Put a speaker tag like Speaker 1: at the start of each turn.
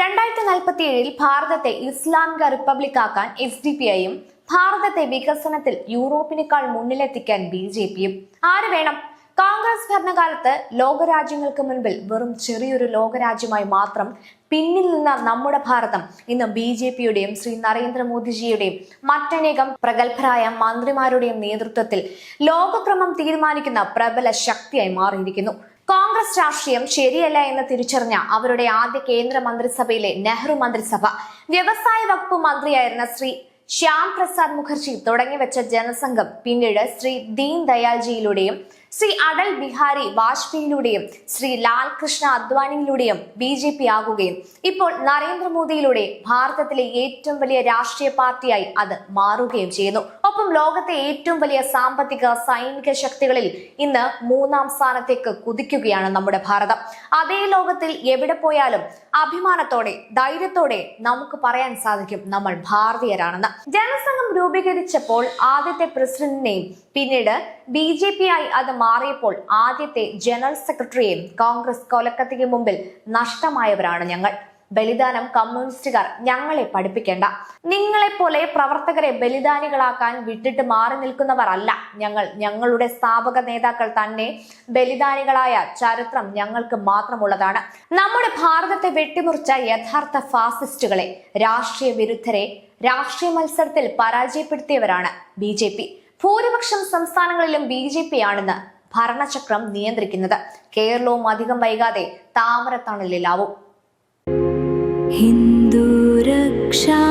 Speaker 1: 2047 ഭാരതത്തെ ഇസ്ലാമിക റിപ്പബ്ലിക്കാക്കാൻ SDPIയും ഭാരതത്തെ വികസനത്തിൽ യൂറോപ്പിനേക്കാൾ മുന്നിലെത്തിക്കാൻ BJPയും. ആര് വേണം? കോൺഗ്രസ് ഭരണകാലത്ത് ലോകരാജ്യങ്ങൾക്ക് മുൻപിൽ വെറും ചെറിയൊരു ലോകരാജ്യമായി മാത്രം പിന്നിൽ നിന്ന നമ്മുടെ ഭാരതം ഇന്ന് BJPയുടെയും ശ്രീ നരേന്ദ്രമോദിജിയുടെയും മറ്റനേകം പ്രഗത്ഭരായ മന്ത്രിമാരുടെയും നേതൃത്വത്തിൽ ലോകക്രമം തീരുമാനിക്കുന്ന പ്രബല ശക്തിയായി മാറിയിരിക്കുന്നു. കോൺഗ്രസ് രാഷ്ട്രീയം ശരിയല്ല എന്ന് തിരിച്ചറിഞ്ഞ അവരുടെ ആദ്യ കേന്ദ്ര മന്ത്രിസഭയിലെ നെഹ്റു മന്ത്രിസഭ വ്യവസായ വകുപ്പ് മന്ത്രിയായിരുന്ന ശ്രീ ശ്യാം പ്രസാദ് മുഖർജി തുടങ്ങിവെച്ച ജനസംഘം പിന്നീട് ശ്രീ ദീൻ ദയാൽജിയിലൂടെയും ശ്രീ അടൽ ബിഹാരി വാജ്പേയിലൂടെയും ശ്രീ ലാൽ കൃഷ്ണ അദ്വാനിയിലൂടെയും BJP ആകുകയും ഇപ്പോൾ നരേന്ദ്രമോദിയിലൂടെ ഭാരതത്തിലെ ഏറ്റവും വലിയ രാഷ്ട്രീയ പാർട്ടിയായി അത് മാറുകയും ചെയ്യുന്നു. ഒപ്പം ലോകത്തെ ഏറ്റവും വലിയ സാമ്പത്തിക സൈനിക ശക്തികളിൽ ഇന്ന് 3ാം സ്ഥാനത്തേക്ക് കുതിക്കുകയാണ് നമ്മുടെ ഭാരതം. അതേ ലോകത്തിൽ എവിടെ പോയാലും അഭിമാനത്തോടെ ധൈര്യത്തോടെ നമുക്ക് പറയാൻ സാധിക്കും നമ്മൾ ഭാരതീയരാണെന്ന്. ജനസംഘം രൂപീകരിച്ചപ്പോൾ ആദ്യത്തെ പ്രസിഡന്റിനെയും പിന്നീട് BJP ആയി അത് മാറിയപ്പോൾ ആദ്യത്തെ ജനറൽ സെക്രട്ടറിയെയും കോൺഗ്രസ് കൊലക്കത്തിക്ക് മുമ്പിൽ നഷ്ടമായവരാണ് ഞങ്ങൾ. ബലിദാനം കമ്മ്യൂണിസ്റ്റുകാർ ഞങ്ങളെ പഠിപ്പിക്കേണ്ട. നിങ്ങളെപ്പോലെ പ്രവർത്തകരെ ബലിദാനികളാക്കാൻ വിട്ടിട്ട് മാറി നിൽക്കുന്നവർ അല്ല ഞങ്ങൾ. ഞങ്ങളുടെ സ്ഥാപക നേതാക്കൾ തന്നെ ബലിദാനികളായ ചരിത്രം ഞങ്ങൾക്ക് മാത്രമുള്ളതാണ്. നമ്മുടെ ഭാരതത്തെ വെട്ടിമുറിച്ച യഥാർത്ഥ ഫാസിസ്റ്റുകളെ, രാഷ്ട്രീയ വിരുദ്ധരെ രാഷ്ട്രീയ മത്സരത്തിൽ പരാജയപ്പെടുത്തിയവരാണ് BJP. ഭൂരിപക്ഷം സംസ്ഥാനങ്ങളിലും BJP ആണെന്ന് ഭരണചക്രം നിയന്ത്രിക്കുന്നത്. കേരളവും അധികം വൈകാതെ താമരത്തണലിലാവും. ഹിന്ദു രക്ഷാ